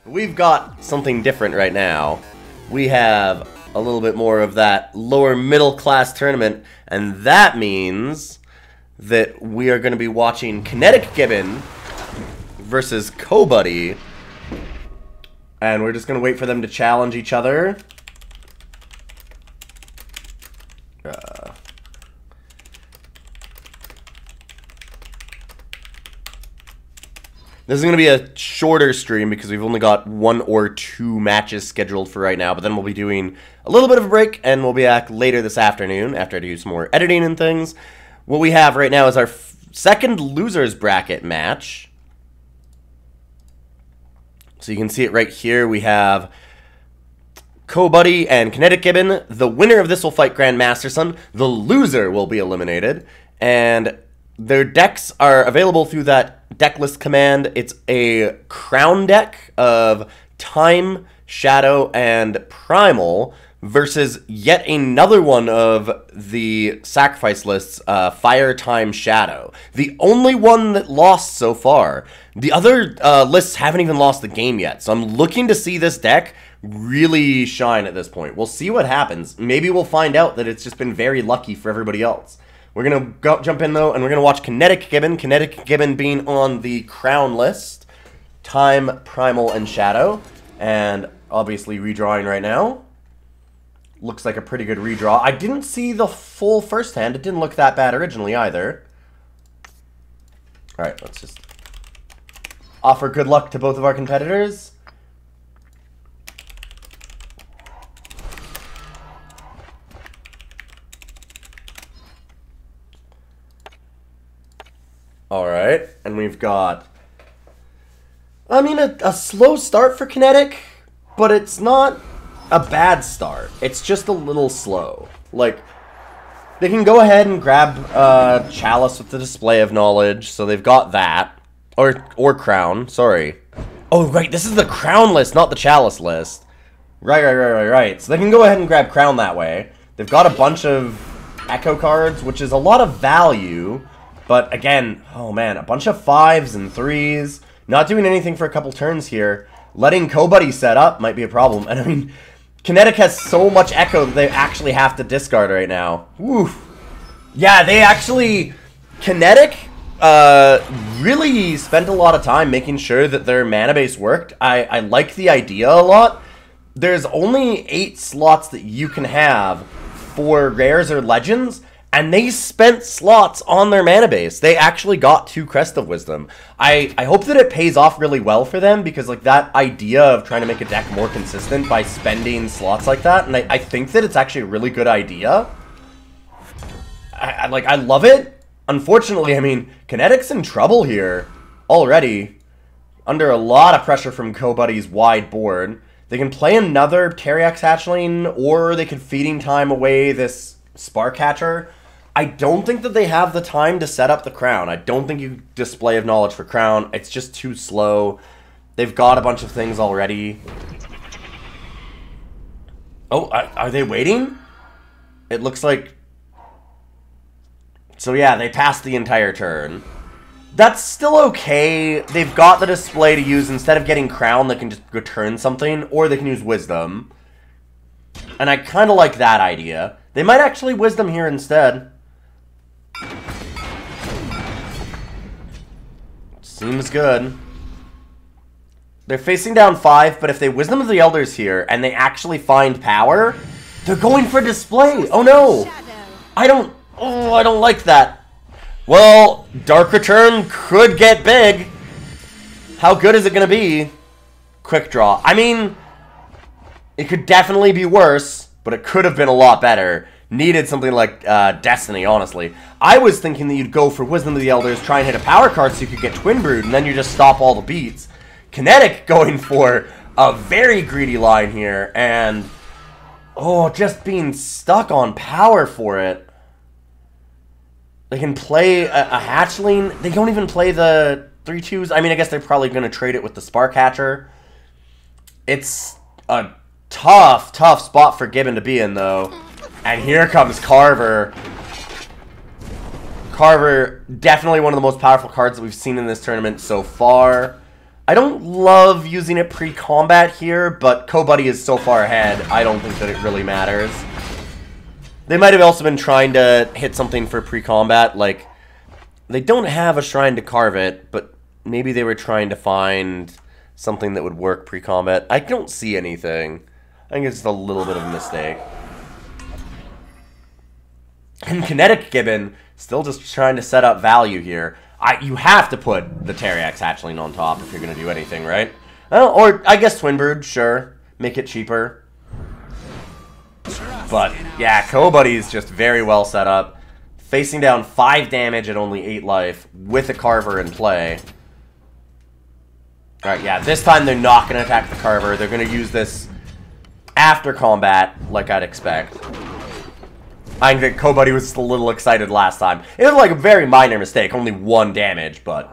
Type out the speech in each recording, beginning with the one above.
we've got something different right now. We have a little bit more of that lower middle class tournament, and that means that we are going to be watching KineticGibbon versus Kobuddy, and we're just going to wait for them to challenge each other. This is going to be a shorter stream because we've only got 1 or 2 matches scheduled for right now, but then we'll be doing a little bit of a break, and we'll be back later this afternoon after I do some more editing and things. What we have right now is our second losers bracket match. So you can see it right here. We have Kobuddy and KineticGibbon. The winner of this will fight Grandmaster Son. The loser will be eliminated, and their decks are available through that deck list command. It's a crown deck of Time, Shadow, and Primal versus yet another one of the sacrifice lists, Fire, Time, Shadow. The only one that lost so far. The other lists haven't even lost the game yet, so I'm looking to see this deck really shine at this point. We'll see what happens. Maybe we'll find out that it's just been very lucky for everybody else. We're going to jump in, though, and we're going to watch KineticGibbon. KineticGibbon being on the crown list. Time, Primal, and Shadow. And obviously redrawing right now. Looks like a pretty good redraw. I didn't see the full first hand. It didn't look that bad originally either. Alright, let's just offer good luck to both of our competitors. Alright, and we've got, I mean, a slow start for Kinetic, but it's not a bad start. It's just a little slow. Like, they can go ahead and grab Chalice with the Display of Knowledge, so they've got that. Or Crown, sorry. Oh, right, this is the Crown list, not the Chalice list. Right. So they can go ahead and grab Crown that way. They've got a bunch of Echo cards, which is a lot of value. But again, oh man, a bunch of 5s and 3s. Not doing anything for a couple turns here. Letting Kobuddy set up might be a problem. And I mean, Kinetic has so much Echo that they actually have to discard right now. Woo. Yeah, they actually, Kinetic really spent a lot of time making sure that their mana base worked. I like the idea a lot. There's only 8 slots that you can have for rares or legends, and they spent slots on their mana base. They actually got 2 Crest of Wisdom. I hope that it pays off really well for them, because like that idea of trying to make a deck more consistent by spending slots like that, and I think that it's actually a really good idea. I love it. Unfortunately, I mean, Kinetic's in trouble here already. Under a lot of pressure from Kobuddy's wide board. They can play another Teriax Hatchling, or they could Feeding Time away this Spark Catcher. I don't think that they have the time to set up the Crown. I don't think you Display of Knowledge for Crown. It's just too slow. They've got a bunch of things already. Oh, are they waiting? It looks like... So yeah, they passed the entire turn. That's still okay. They've got the display to use. Instead of getting Crown, they can just return something, or they can use Wisdom. And I kind of like that idea. They might actually Wisdom here instead. Seems good. They're facing down 5, but if they Wisdom of the Elders here, and they actually find power, they're going for display. Oh no! I don't like that. Well, Dark Return could get big. How good is it going to be? Quick Draw. I mean, it could definitely be worse, but it could have been a lot better. Needed something like Destiny, honestly. I was thinking that you'd go for Wisdom of the Elders, try and hit a power card so you could get Twin Brood, and then you just stop all the beats. Kinetic going for a very greedy line here, and... oh, just being stuck on power for it. They can play a Hatchling. They don't even play the 3/2s. I mean, I guess they're probably going to trade it with the Spark Hatcher. It's a tough spot for Gibbon to be in, though. And here comes Carver. Carver, definitely one of the most powerful cards that we've seen in this tournament so far. I don't love using it pre-combat here, but Kobuddy is so far ahead, I don't think that it really matters. They might have also been trying to hit something for pre-combat, like, they don't have a shrine to carve it, but maybe they were trying to find something that would work pre-combat. I don't see anything. I think it's just a little bit of a mistake. And KineticGibbon still just trying to set up value here. You have to put the Teriax hatchling on top if you're going to do anything, right? Or, I guess Twinbird, sure. Make it cheaper. But, yeah, Kobuddy is just very well set up. Facing down 5 damage at only 8 life with a Carver in play. Alright, yeah, this time they're not going to attack the Carver. They're going to use this after combat, like I'd expect. I think that Kobuddy was just a little excited last time. It was like a very minor mistake, only 1 damage, but...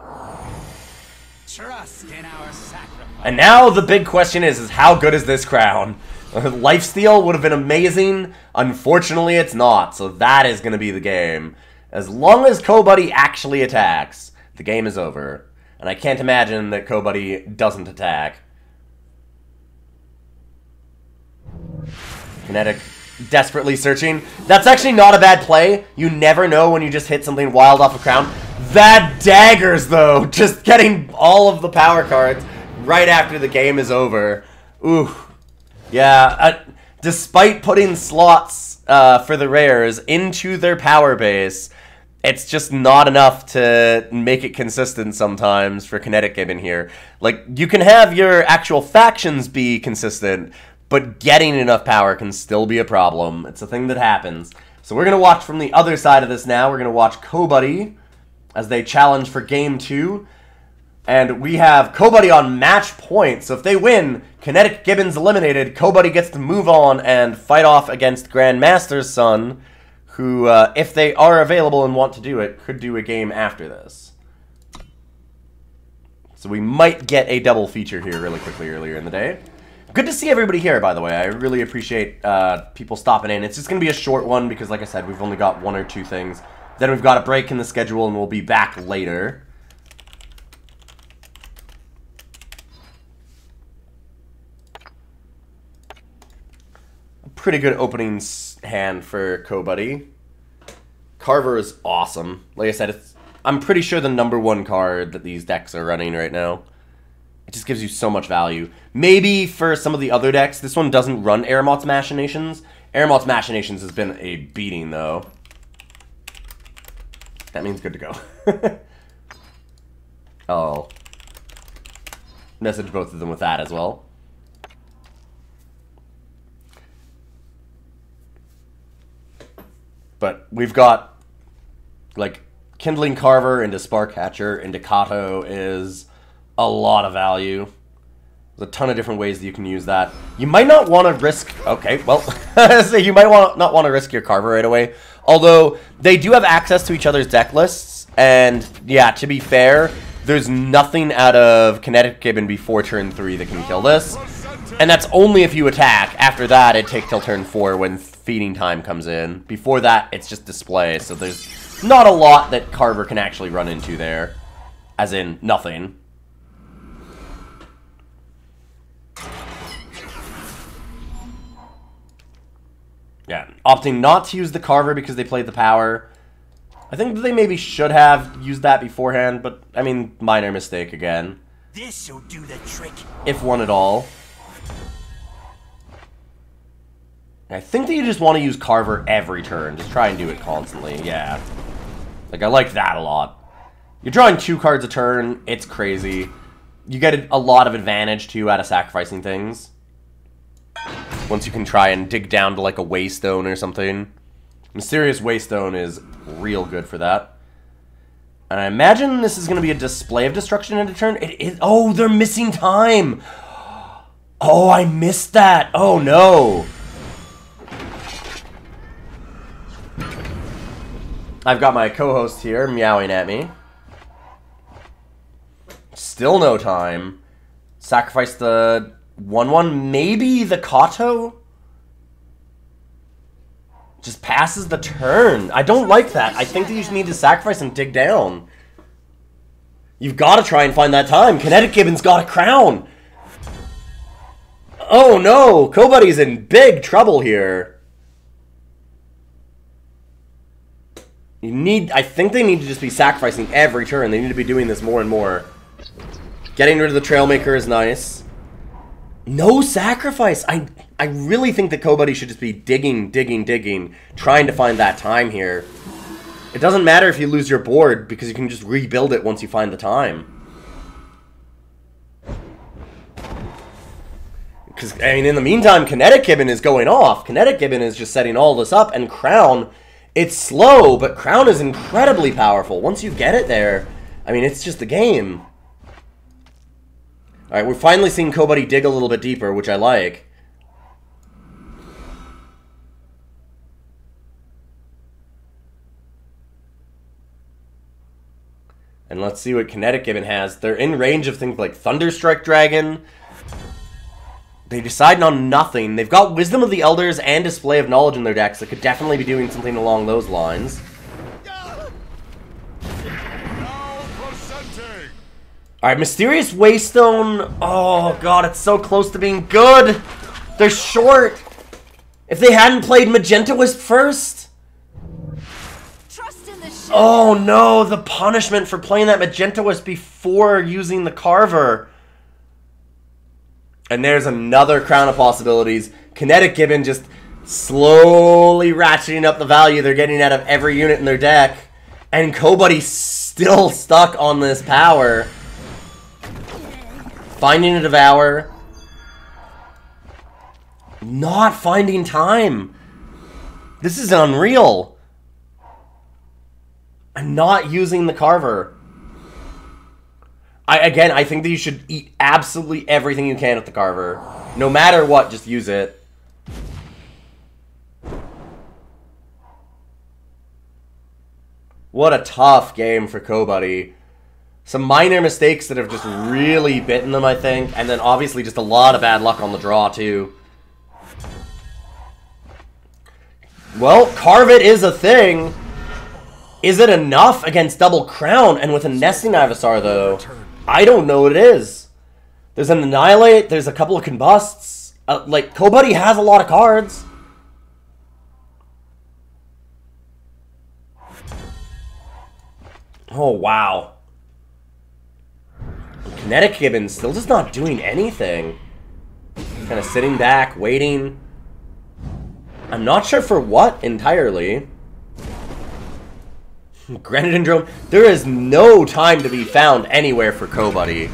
Trust in our sacrifice. And now the big question is how good is this crown? Lifesteal would have been amazing. Unfortunately, it's not, so that is going to be the game. As long as Kobuddy actually attacks, the game is over. And I can't imagine that Kobuddy doesn't attack. Kinetic desperately searching. That's actually not a bad play. You never know when you just hit something wild off a crown. That daggers, though. Just getting all of the power cards right after the game is over. Ooh. Yeah, despite putting slots for the rares into their power base, it's just not enough to make it consistent sometimes for KineticGibbon here. Like, you can have your actual factions be consistent, but getting enough power can still be a problem. It's a thing that happens. So we're going to watch from the other side of this now. We're going to watch Kobuddy as they challenge for Game 2. And we have Kobuddy on match point. So if they win, KineticGibbon's eliminated. Kobuddy gets to move on and fight off against Grandmaster's son, who, if they are available and want to do it, could do a game after this. So we might get a double feature here really quickly earlier in the day. Good to see everybody here, by the way. I really appreciate people stopping in. It's just going to be a short one because, like I said, we've only got 1 or 2 things. Then we've got a break in the schedule, and we'll be back later. A pretty good opening hand for Kobuddy. Carver is awesome. Like I said, I'm pretty sure the #1 card that these decks are running right now. It just gives you so much value. Maybe for some of the other decks, this one doesn't run Aramot's Machinations. Aramot's Machinations has been a beating, though. That means good to go. I'll message both of them with that as well. But we've got, like, Kindling Carver into Spark Hatcher into Kato is a lot of value. There's a ton of different ways that you can use that. You might not want to risk... Okay, well, so you might not want to risk your Carver right away. Although, they do have access to each other's deck lists. And, yeah, to be fair, there's nothing out of KineticGibbon before turn 3 that can kill this. And that's only if you attack. After that, it takes till turn 4 when feeding time comes in. Before that, it's just display. So there's not a lot that Carver can actually run into there. As in, nothing. Yeah, opting not to use the Carver because they played the power. I think that they maybe should have used that beforehand, but, I mean, minor mistake again. This'll do the trick. If one at all. I think that you just want to use Carver every turn. Just try and do it constantly, yeah. Like, I like that a lot. You're drawing 2 cards a turn. It's crazy. You get a lot of advantage, too, out of sacrificing things. Once you can try and dig down to, like, a Waystone or something. Mysterious Waystone is real good for that. And I imagine this is going to be a display of destruction in a turn. It is. Oh, they're missing time. Oh, I missed that. Oh, no. I've got my co-host here meowing at me. Still no time. Sacrifice the 1/1. Maybe the Kato? Just passes the turn. I don't like that. I think that you need to sacrifice and dig down. You've got to try and find that time. KineticGibbon's got a crown. Oh no, Kobuddy's in big trouble here. I think they need to just be sacrificing every turn. They need to be doing this more and more. Getting rid of the Trailmaker is nice. No sacrifice. I really think that Kobuddy should just be digging, trying to find that time here. It doesn't matter if you lose your board, because you can just rebuild it once you find the time. Because, I mean, in the meantime, KineticGibbon is going off. KineticGibbon is just setting all this up, and Crown, it's slow, but Crown is incredibly powerful. Once you get it there, I mean, it's just the game. Alright, we're finally seeing Kobuddy dig a little bit deeper, which I like. And let's see what KineticGibbon has. They're in range of things like Thunderstrike Dragon. They decide on nothing. They've got Wisdom of the Elders and Display of Knowledge in their decks that could definitely be doing something along those lines. Alright, Mysterious Waystone. Oh god, it's so close to being good. They're short. If they hadn't played Magenta Wisp first. Oh no, the punishment for playing that Magenta Wisp before using the Carver. And there's another Crown of Possibilities. KineticGibbon just slowly ratcheting up the value they're getting out of every unit in their deck. And Kobuddy's still stuck on this power. Finding a Devour. Not finding time. This is unreal. I'm not using the Carver. Again, I think that you should eat absolutely everything you can with the Carver. No matter what, just use it. What a tough game for Kobuddy. Some minor mistakes that have just really bitten them, I think. And then obviously just a lot of bad luck on the draw, too. Well, Carve It is a thing. Is it enough against Double Crown? And with a Nesting Ivysaur, though, I don't know what it is. There's an Annihilate, there's a couple of Combusts. Like, Kobuddy has a lot of cards. Oh, wow. KineticGibbon still just not doing anything. Kind of sitting back, waiting. I'm not sure for what entirely. Grenadindrome. There is no time to be found anywhere for Kobuddy.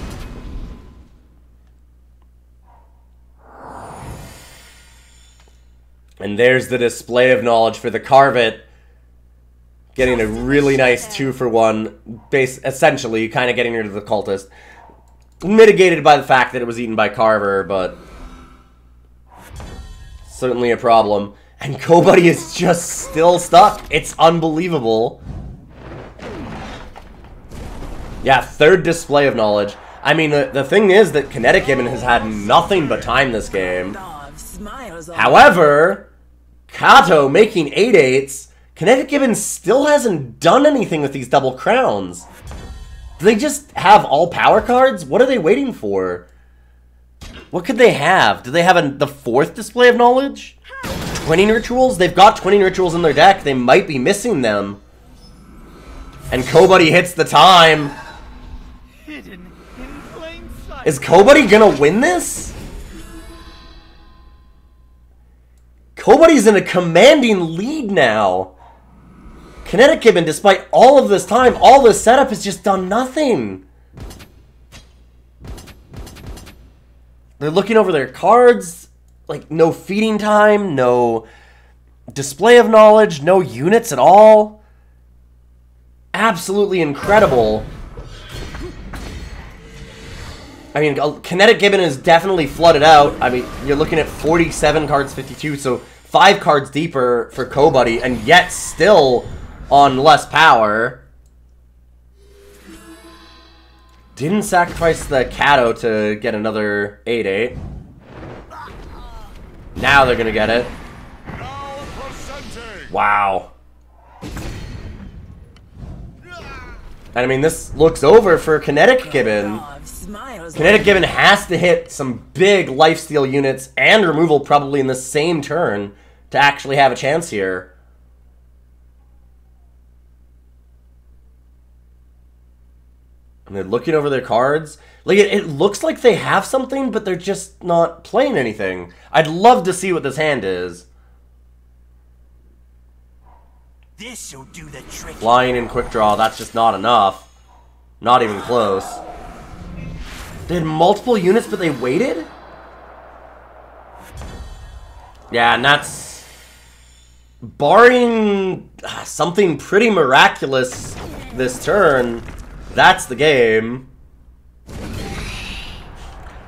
And there's the Display of Knowledge for the Carve It. Getting a really nice 2-for-1. Essentially, kind of getting rid of the Cultist. Mitigated by the fact that it was eaten by Carver, but certainly a problem. And Kobuddy is just still stuck. It's unbelievable. Yeah, third Display of Knowledge. I mean, the thing is that KineticGibbon has had nothing but time this game. However, Kato making 8/8s, KineticGibbon still hasn't done anything with these Double Crowns. Do they just have all power cards? What are they waiting for? What could they have? Do they have the fourth Display of Knowledge? Twinning Rituals? They've got Twinning Rituals in their deck. They might be missing them. And Kobuddy hits the time. Hidden in plain sight. Is Kobuddy gonna win this? Kobuddy's in a commanding lead now. KineticGibbon, despite all of this time, all this setup has just done nothing. They're looking over their cards. Like, no feeding time, no Display of Knowledge, no units at all. Absolutely incredible. I mean, KineticGibbon is definitely flooded out. I mean, you're looking at 47 cards, 52, so 5 cards deeper for Kobuddy, and yet still on less power. Didn't sacrifice the Kato to get another 8/8. Now they're gonna get it. Wow. And I mean, this looks over for KineticGibbon. KineticGibbon has to hit some big lifesteal units and removal probably in the same turn to actually have a chance here. And they're looking over their cards. Like, it looks like they have something, but they're just not playing anything. I'd love to see what this hand is. This'll do the trick. Flying in quick draw, that's just not enough. Not even close. They had multiple units, but they waited? Yeah, and that's... barring something pretty miraculous this turn, that's the game.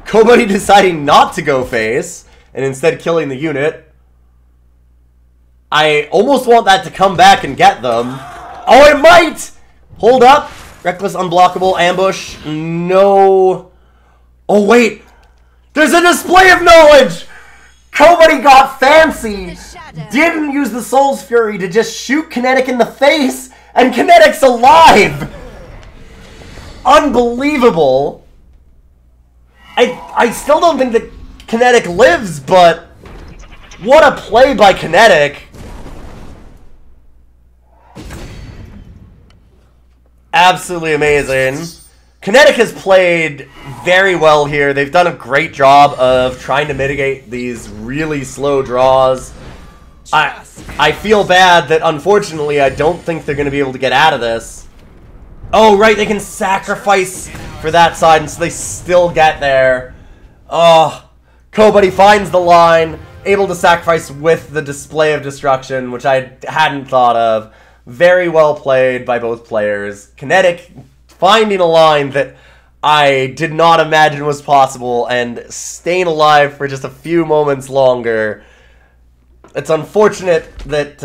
Kobuddy deciding not to go face, and instead killing the unit. I almost want that to come back and get them. Oh, it might! Hold up. Reckless, unblockable, ambush. No. Oh, wait. There's a display of knowledge! Kobuddy got fancy. Didn't use the Soul's Fury to just shoot Kinetic in the face, and Kinetic's alive! Unbelievable. I still don't think that Kinetic lives, but what a play by Kinetic. Absolutely amazing. Kinetic has played very well here. They've done a great job of trying to mitigate these really slow draws. I feel bad that, unfortunately, I don't think they're going to be able to get out of this. Oh, right, they can sacrifice for that side, and so they still get there. Oh, Kobuddy finds the line, able to sacrifice with the display of destruction, which I hadn't thought of. Very well played by both players. Kinetic finding a line that I did not imagine was possible and staying alive for just a few moments longer. It's unfortunate that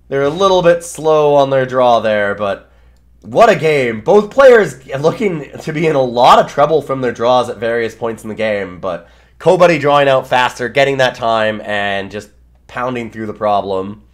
they're a little bit slow on their draw there, but what a game. Both players looking to be in a lot of trouble from their draws at various points in the game, but Kobuddy drawing out faster, getting that time, and just pounding through the problem.